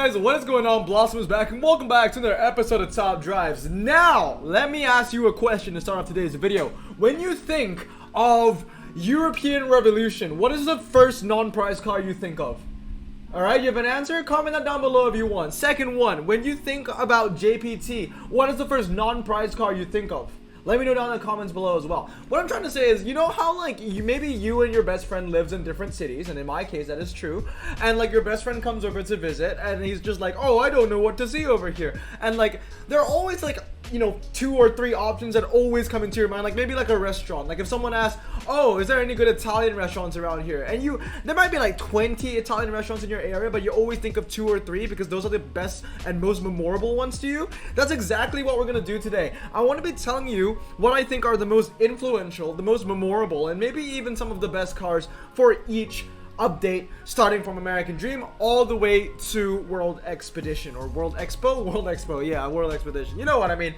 guys, what is going on? Blossom is back and welcome back to another episode of Top Drives. Now, let me ask you a question to start off today's video. When you think of European Revolution, what is the first non-prize car you think of? Alright, you have an answer? Comment that down below if you want. Second one, when you think about JPT, what is the first non-prize car you think of? Let me know down in the comments below as well. What I'm trying to say is, you know how like maybe you and your best friend lives in different cities, and in my case that is true, and like your best friend comes over to visit and he's just like, oh, I don't know what to see over here, and like there are always like, you know, 2 or 3 options that always come into your mind, like maybe like a restaurant. Like if someone asks, oh, is there any good Italian restaurants around here, and there might be like 20 Italian restaurants in your area, but you always think of 2 or 3 because those are the best and most memorable ones to you. That's exactly what we're gonna do today. I want to be telling you what I think are the most influential, the most memorable, and maybe even some of the best cars for each update, starting from American Dream all the way to World Expedition or World Expo. World Expo, yeah, World Expedition, you know what I mean.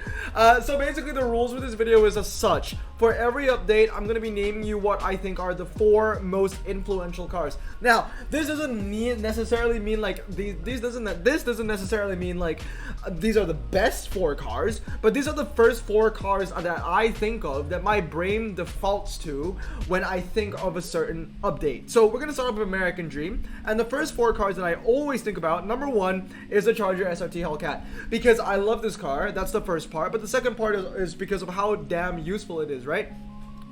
So basically the rules for this video is as such. For every update, I'm going to be naming you what I think are the 4 most influential cars. Now, this doesn't necessarily mean like this doesn't necessarily mean like these are the best 4 cars, but these are the first 4 cars that I think of, that my brain defaults to when I think of a certain update. So we're going to start of American Dream, and the first 4 cars that I always think about, number 1 is the Charger SRT Hellcat, because I love this car. That's the first part, but the second part is because of how damn useful it is, right?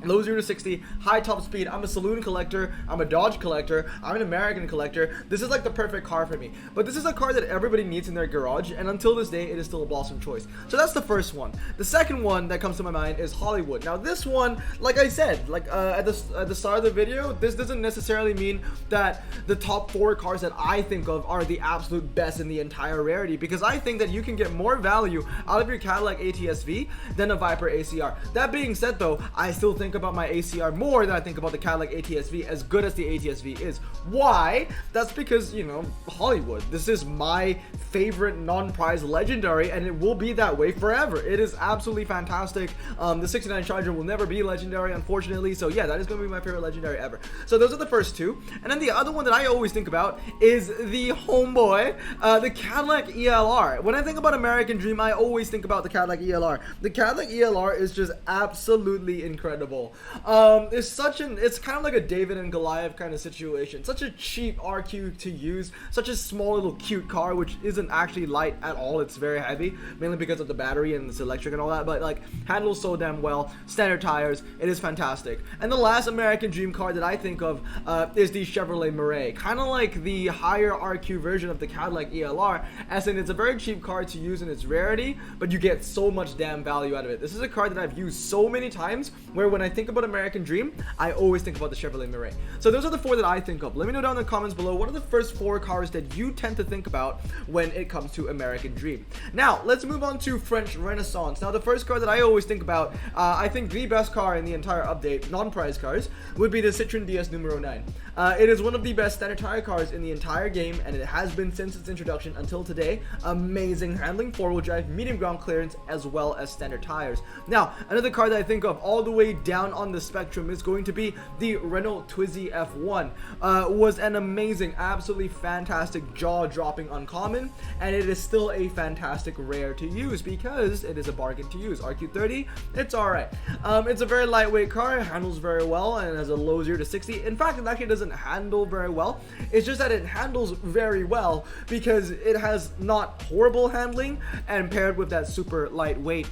Low 0 to 60, high top speed. I'm a saloon collector, I'm a Dodge collector, I'm an American collector. This is like the perfect car for me. But this is a car that everybody needs in their garage, and until this day it is still a Blossom choice. So that's the first one. The second one that comes to my mind is Hollywood. Now this one, like I said, like at the start of the video, this doesn't necessarily mean that the top 4 cars that I think of are the absolute best in the entire rarity, because I think that you can get more value out of your Cadillac ATS-V than a Viper ACR. That being said though, I still think about my ACR more than I think about the Cadillac ATS-V, as good as the ATS-V is. Why? That's because, you know, Hollywood. This is my favorite non-prize legendary, and it will be that way forever. It is absolutely fantastic. The 69 Charger will never be legendary, unfortunately, so yeah, that is going to be my favorite legendary ever. So those are the first 2, and then the other one that I always think about is the homeboy, the Cadillac ELR. When I think about American Dream, I always think about the Cadillac ELR. The Cadillac ELR is just absolutely incredible. It's kind of like a David and Goliath kind of situation. Such a cheap RQ to use, such a small little cute car, which isn't actually light at all. It's very heavy, mainly because of the battery and it's electric and all that, but like handles so damn well, standard tires. It is fantastic. And the last American Dream car that I think of is the Chevrolet Murray, kind of like the higher RQ version of the Cadillac ELR, as in it's a very cheap car to use in its rarity, but you get so much damn value out of it. This is a car that I've used so many times, where when I think about American Dream, I always think about the Chevrolet Murray. So those are the 4 that I think of. Let me know down in the comments below, what are the first 4 cars that you tend to think about when it comes to American Dream. Now, let's move on to French Renaissance. Now, the first car that I always think about, I think the best car in the entire update, non-prize cars, would be the Citroen DS Numero 9. It is one of the best standard tire cars in the entire game, and it has been since its introduction until today. Amazing handling, 4-wheel drive, medium ground clearance, as well as standard tires. Now, another car that I think of all the way down on the spectrum is going to be the Renault Twizy F1. Was an amazing, absolutely fantastic, jaw-dropping uncommon, and it is still a fantastic rare to use because it is a bargain to use. RQ30, it's alright. It's a very lightweight car, it handles very well, and it has a low 0 to 60. In fact, it actually doesn't handle very well. It's just that it handles very well because it has not horrible handling, and paired with that super lightweight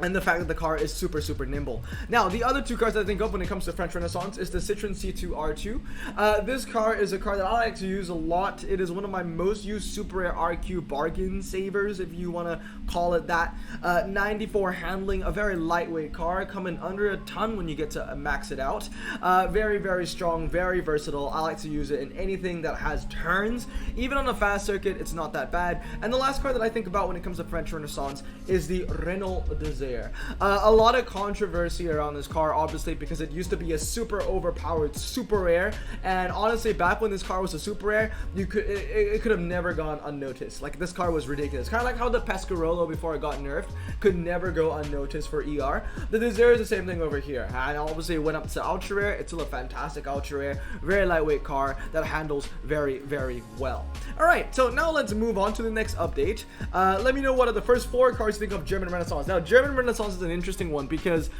and the fact that the car is super nimble. Now, the other 2 cars that I think of when it comes to French Renaissance is the Citroen C2 R2. This car is a car that I like to use a lot. It is one of my most used super rare RQ bargain savers, if you want to call it that. 94 handling, a very lightweight car, coming under a ton when you get to max it out. Very strong, very versatile. I like to use it in anything that has turns. Even on a fast circuit, it's not that bad. And the last car that I think about when it comes to French Renaissance is the Renault Desert. rare. A lot of controversy around this car, obviously, because it used to be a super overpowered super rare, and honestly, back when this car was a super rare, it could have never gone unnoticed. Like, this car was ridiculous. Kind of like how the Pescarolo, before it got nerfed, could never go unnoticed for ER. The Desire is the same thing over here, and obviously it went up to ultra rare. It's still a fantastic ultra rare, very lightweight car that handles very, very well. Alright, so now let's move on to the next update. Let me know what are the first 4 cars you think of German Renaissance. Now, German Renaissance is an interesting one because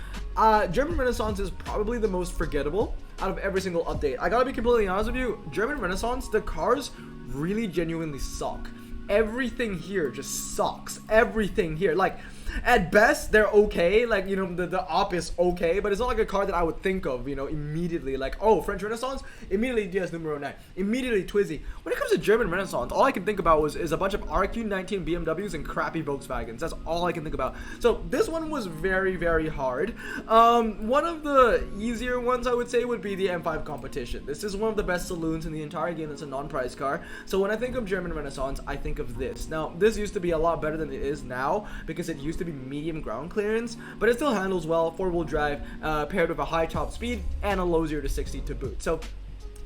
German Renaissance is probably the most forgettable out of every single update. I gotta be completely honest with you, German Renaissance, the cars really genuinely suck. Everything here just sucks. Everything here, like, at best they're okay, like, you know, the op is okay, but it's not like a car that I would think of, you know, immediately. Like, oh, French Renaissance, immediately DS numero 9, immediately Twizy. When it comes to German Renaissance, all I can think about is a bunch of RQ19 BMWs and crappy Volkswagens. That's all I can think about. So this one was very, very hard. One of the easier ones, I would say, would be the M5 Competition. This is one of the best saloons in the entire game. That's a non-prize car. So when I think of German Renaissance, I think of this. Now, this used to be a lot better than it is now because it used to be medium ground clearance, but it still handles well, 4-wheel drive, paired with a high top speed and a low 0 to 60 to boot. So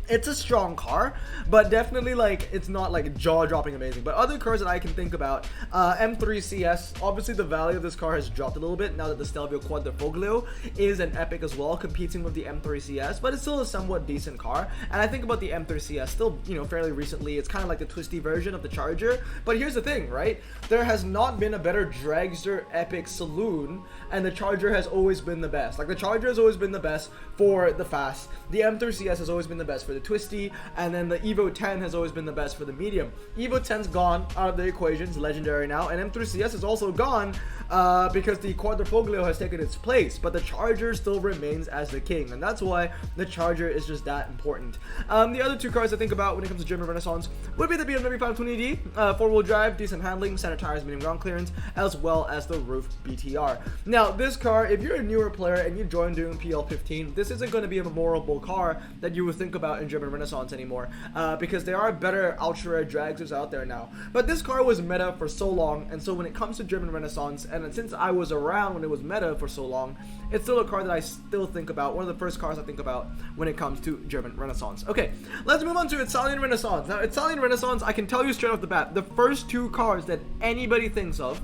it's a strong car, but definitely, like, it's not like jaw-dropping amazing. But other cars that I can think about, M3 CS, obviously the value of this car has dropped a little bit now that the Stelvio Quadrifoglio is an epic as well, competing with the M3 CS, but it's still a somewhat decent car. And I think about the M3 CS still, you know, fairly recently. It's kind of like the twisty version of the Charger. But here's the thing, right? There has not been a better dragster epic saloon, and the Charger has always been the best. Like, the Charger has always been the best for the fast. The M3 CS has always been the best for the twisty, and then the Evo 10 has always been the best for the medium. Evo 10's gone out of the equation, it's legendary now, and M3 CS is also gone because the Quadrifoglio has taken its place, but the Charger still remains as the king, and that's why the Charger is just that important. The other 2 cars I think about when it comes to German Renaissance would be the BMW 520D, 4-wheel drive, decent handling, center tires, medium ground clearance, as well as the roof BTR. Now, this car, if you're a newer player and you join doing PL15, this isn't going to be a memorable car that you would think about in German Renaissance anymore, because there are better ultra rare dragsters out there now. But this car was meta for so long, and so when it comes to German Renaissance, and since I was around when it was meta for so long, it's still a car that I still think about. One of the first cars I think about when it comes to German Renaissance. Okay, let's move on to Italian Renaissance. Now, Italian Renaissance, I can tell you straight off the bat, the first 2 cars that anybody thinks of,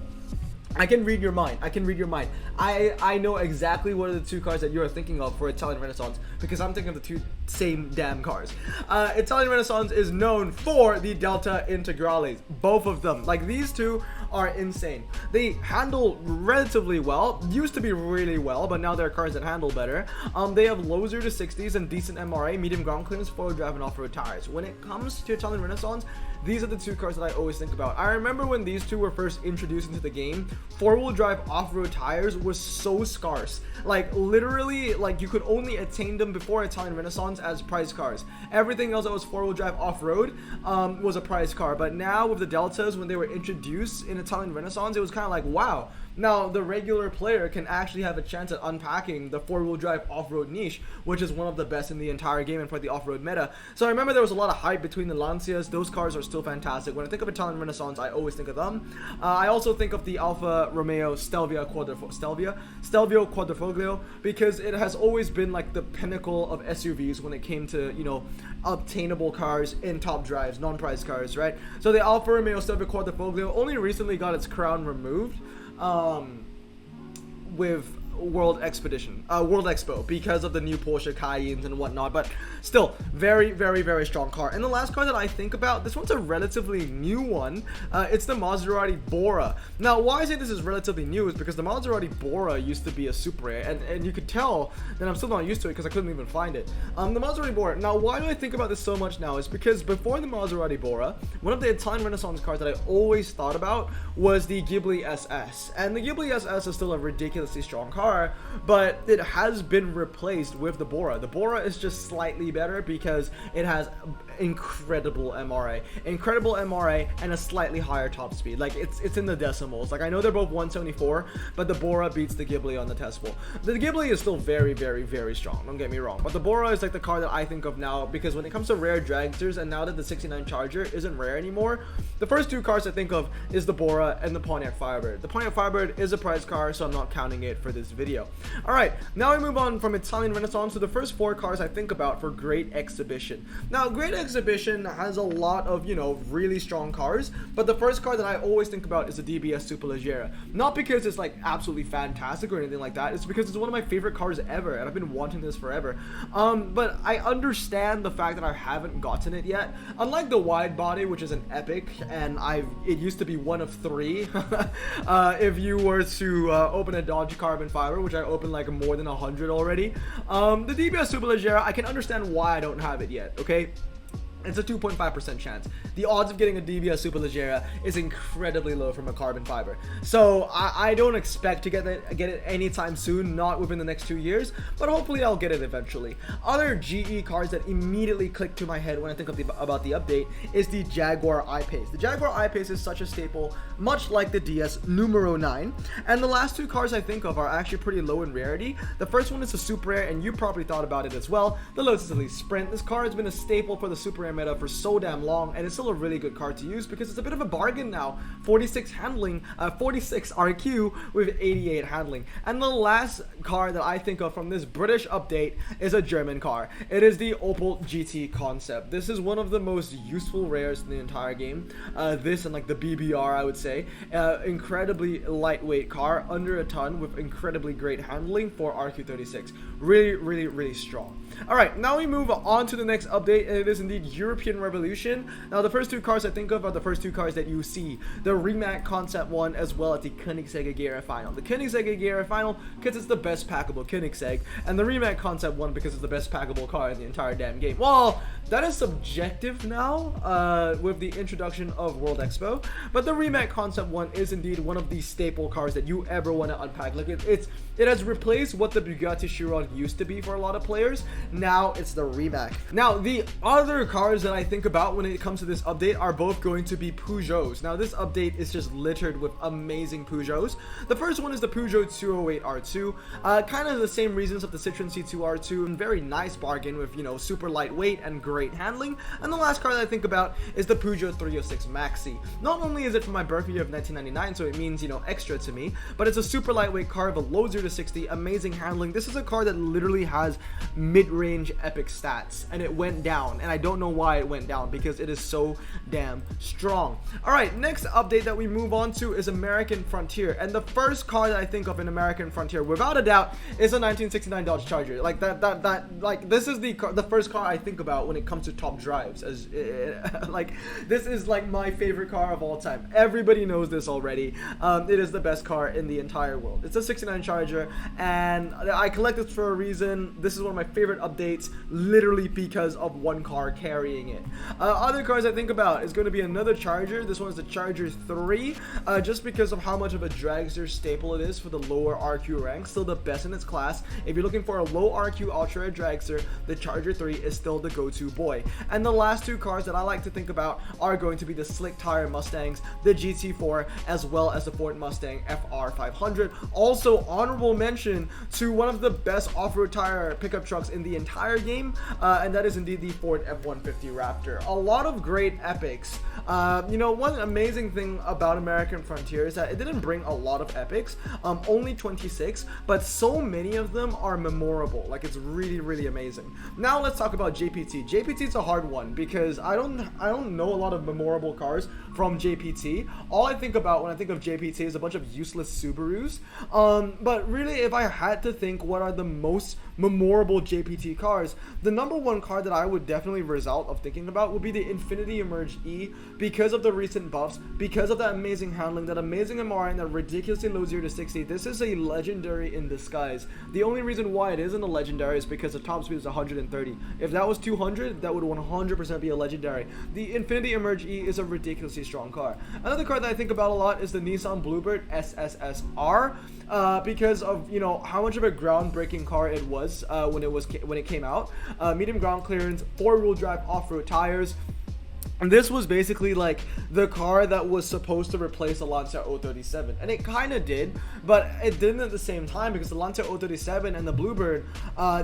I can read your mind. I can read your mind. I know exactly what are the 2 cars that you're thinking of for Italian Renaissance, because I'm thinking of the 2 same damn cars. Italian Renaissance is known for the Delta Integrales. Both of them. Like, these 2 are insane. They handle relatively well. Used to be really well, but now there are cars that handle better. They have low 0 to 60s and decent MRA, medium ground clearance, 4-wheel drive, and off-road tires. When it comes to Italian Renaissance, these are the 2 cars that I always think about. I remember when these 2 were first introduced into the game, 4-wheel drive off-road tires was so scarce. Like, literally, like, you could only attain them before Italian Renaissance as prize cars. Everything else that was 4-wheel drive off-road was a prize car. But now with the Deltas, when they were introduced in Italian Renaissance, it was kind of like, wow, now the regular player can actually have a chance at unpacking the 4-wheel drive off-road niche, which is one of the best in the entire game and for the off-road meta. So I remember there was a lot of hype between the Lancias. Those cars are still fantastic. When I think of Italian Renaissance, I always think of them. I also think of the Alfa Romeo Stelvio Quadrifoglio, because it has always been like the pinnacle of SUVs when it came to, you know, obtainable cars in top drives, non-prize cars, right? So the Alfa Romeo Stelvio Quadrifoglio only recently got its crown removed with World Expo, because of the new Porsche Cayennes and whatnot. But still, very, very, very strong car. And the last car that I think about, this one's a relatively new one. It's the Maserati Bora. Now, why I say this is relatively new is because the Maserati Bora used to be a super rare, and you could tell that I'm still not used to it because I couldn't even find it. The Maserati Bora. Now, why do I think about this so much now is because before the Maserati Bora, one of the Italian Renaissance cars that I always thought about was the Ghibli SS. And the Ghibli SS is still a ridiculously strong car. car, but it has been replaced with the Bora. The Bora is just slightly better because it has incredible MRA, and a slightly higher top speed. Like it's in the decimals. Like I know they're both 174, but the Bora beats the Ghibli on the test pool. The Ghibli is still very, very, very strong. Don't get me wrong, but the Bora is like the car that I think of now, because when it comes to rare dragsters, and now that the 69 Charger isn't rare anymore, the first two cars I think of is the Bora and the Pontiac Firebird. The Pontiac Firebird is a prize car, so I'm not counting it for this video. All right, now we move on from Italian Renaissance to the first four cars I think about for Great Exhibition. Now, Great Exhibition has a lot of, you know, really strong cars, but the first car that I always think about is the DBS Superleggera. Not because it's like absolutely fantastic or anything like that, it's because it's one of my favorite cars ever, and I've been wanting this forever. But I understand the fact that I haven't gotten it yet. Unlike the wide body, which is an epic, and it used to be one of three if you were to open a Dodge Carbon Fiber, which I opened like more than 100 already. The DBS Superleggera, I can understand why I don't have it yet, okay? It's a 2.5% chance. The odds of getting a DBS Superleggera is incredibly low from a carbon fiber. So I don't expect to get it anytime soon, not within the next 2 years, but hopefully I'll get it eventually. Other GE cars that immediately click to my head when I think about the update is the Jaguar I-Pace. The Jaguar I-Pace is such a staple, much like the DS Numero 9. And the last two cars I think of are actually pretty low in rarity. The first one is a super rare, and you probably thought about it as well, the Lotus Elise Sprint. This car has been a staple for the super rare meta for so damn long, and it's still a really good car to use because it's a bit of a bargain now. 46 handling, 46 RQ with 88 handling. And the last car that I think of from this British update is a German car. It is the Opel GT Concept. This is one of the most useful rares in the entire game. This and like the BBR, I would say. Incredibly lightweight car, under a ton, with incredibly great handling for RQ36. Really, really, really strong. Alright, now we move on to the next update, and it is indeed European Revolution. Now, the first two cars I think of are the first two cars that you see. The Rimac Concept 1 as well as the Koenigsegg Agera Final. The Koenigsegg Agera Final because it's the best packable Koenigsegg, and the Rimac Concept 1 because it's the best packable car in the entire damn game. Well, that is subjective now with the introduction of World Expo, but the Rimac Concept 1 is indeed one of the staple cars that you ever want to unpack. Like it has replaced what the Bugatti Chiron used to be for a lot of players. Now it's the Rimac. Now, the other cars that I think about when it comes to this update are both going to be Peugeots. Now, this update is just littered with amazing Peugeots. The first one is the Peugeot 208 R2. Kind of the same reasons of the Citroen C2 R2. Very nice bargain with, you know, super lightweight and great handling. And the last car that I think about is the Peugeot 306 Maxi. Not only is it from my birth year of 1999, so it means, you know, extra to me, but it's a super lightweight car with a low 0 to 60, amazing handling. This is a car that literally has mid-range epic stats, and it went down, and I don't know why it went down because it is so damn strong. Alright, next update that we move on to is American Frontier, and the first car that I think of in American Frontier, without a doubt, is a 1969 Dodge Charger. Like like this is the first car I think about when it comes to top drives. As like, this is like my favorite car of all time. Everybody knows this already. It is the best car in the entire world. It's a 69 Charger, and I collect this for a reason. This is one of my favorite updates, literally because of one car carrying it. Other cars I think about is going to be another Charger. This one is the Charger 3, just because of how much of a dragster staple it is for the lower RQ ranks. Still the best in its class. If you're looking for a low RQ ultra rare dragster, the Charger 3 is still the go-to boy. And the last two cars that I like to think about are going to be the slick tire Mustangs, the GT4, as well as the Ford Mustang FR500. Also, honorable mention to one of the best off-road tire pickup trucks in the entire game, and that is indeed the Ford F-150 Raptor. A lot of great epics. You know, one amazing thing about American Frontier is that it didn't bring a lot of epics, only 26, but so many of them are memorable. Like, it's really, really amazing. Now let's talk about JPT. JPT is a hard one because I don't know a lot of memorable cars from JPT. All I think about when I think of JPT is a bunch of useless Subarus. But really, if I had to think what are the most memorable JPT cars, the number one car that I would definitely result of thinking about would be the Infiniti Emerge E because of the recent buffs, because of that amazing handling, that amazing MRI, and that ridiculously low 0 to 60. This is a legendary in disguise. The only reason why it isn't a legendary is because the top speed is 130. If that was 200, that would 100% be a legendary. The Infinity Emerge E is a ridiculously strong car. Another car that I think about a lot is the Nissan Bluebird SSSR, because of, you know, how much of a groundbreaking car it was when it came out. Medium ground clearance, 4-wheel drive off-road tires. And this was basically like the car that was supposed to replace the Lancia 037, and it kind of did, but it didn't at the same time, because the Lancia 037 and the Bluebird,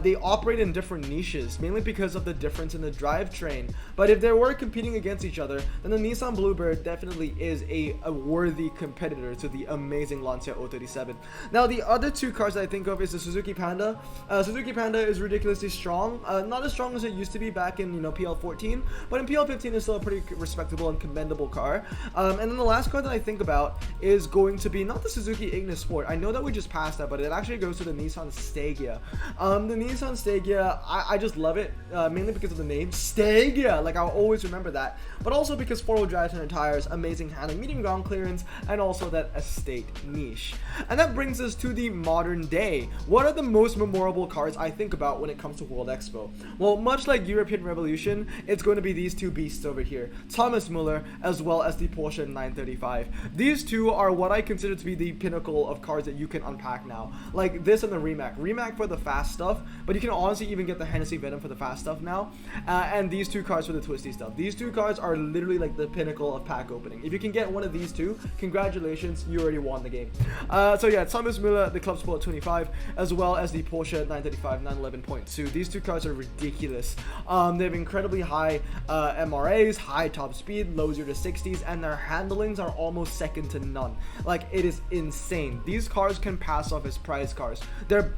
they operate in different niches, mainly because of the difference in the drivetrain. But if they were competing against each other, then the Nissan Bluebird definitely is a worthy competitor to the amazing Lancia 037. Now, the other two cars that I think of is the Suzuki Panda. Suzuki Panda is ridiculously strong, not as strong as it used to be back in, you know, PL14, but in PL15 it's still a pretty respectable and commendable car. And then the last car that I think about is going to be not the Suzuki Ignis Sport. I know that we just passed that, but it actually goes to the Nissan Stagea. The Nissan Stagea, I just love it, mainly because of the name Stagea. Like, I'll always remember that, but also because 4-wheel drive and tires, amazing handling, medium ground clearance, and also that estate niche. And that brings us to the modern day. What are the most memorable cars I think about when it comes to World Expo? Well, much like European Revolution, it's going to be these two beasts over here, Thomas Müller as well as the Porsche 935. These two are what I consider to be the pinnacle of cars that you can unpack now. Like this and the Rimac for the fast stuff, but you can honestly even get the Hennessy Venom for the fast stuff now, and these two cars for the twisty stuff. These two cars are literally like the pinnacle of pack opening. If you can get one of these two, congratulations, you already won the game. So yeah, Thomas Müller, the Club Sport 25, as well as the Porsche 935 911.2. These two cars are ridiculous. They have incredibly high MRAs, high top speed, low 0 to 60s, and their handlings are almost second to none. Like, it is insane. These cars can pass off as prize cars. They're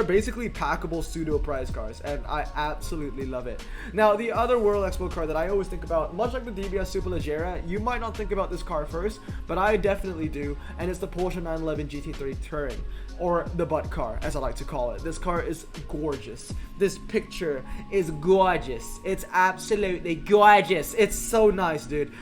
basically packable pseudo prize cars, and I absolutely love it. Now, the other World Expo car that I always think about, much like the DBS Superleggera, you might not think about this car first, but I definitely do, and it's the Porsche 911 GT3 Touring, or the butt car, as I like to call it. This car is gorgeous. This picture is gorgeous. It's absolutely gorgeous. It's so nice, dude.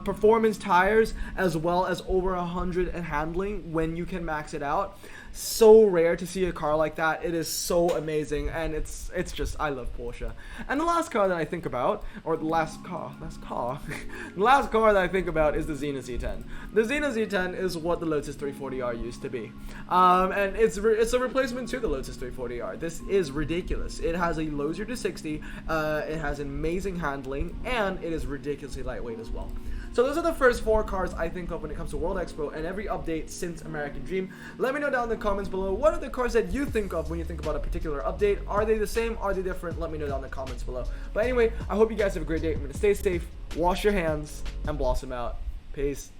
Performance tires, as well as over 100 in handling when you can max it out. So rare to see a car like that. It is so amazing, and it's just, I love Porsche. And the last car that I think about, or the last car the last car that I think about is the Xena Z10. The Xena Z10 is what the Lotus 340R used to be, and it's a replacement to the Lotus 340R. This is ridiculous. It has a low 0 to 60, it has amazing handling, and it is ridiculously lightweight as well. So those are the first 4 cars I think of when it comes to World Expo and every update since American Dream. Let me know down in the comments below, what are the cars that you think of when you think about a particular update? Are they the same? Are they different? Let me know down in the comments below. But anyway, I hope you guys have a great day. Remember to stay safe, wash your hands, and blossom out. Peace.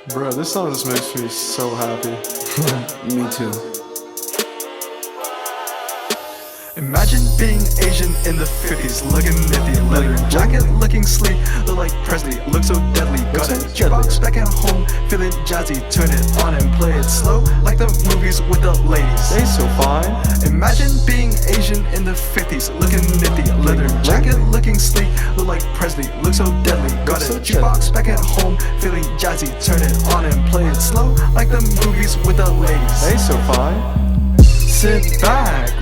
Bro, this song just makes me so happy. Me too. Imagine being Asian in the 50s, looking nifty, leather jacket, looking sleek, look like Presley, look so deadly, got a jukebox back at home, feeling jazzy, turn it on and play it slow, like the movies with the ladies. They so fine. Imagine being Asian in the 50s, looking nifty, leather jacket, looking sleek, look like Presley, look so deadly, got a jukebox back at home, feeling jazzy, turn it on and play it slow, like the movies with the ladies. They so fine. Sit back,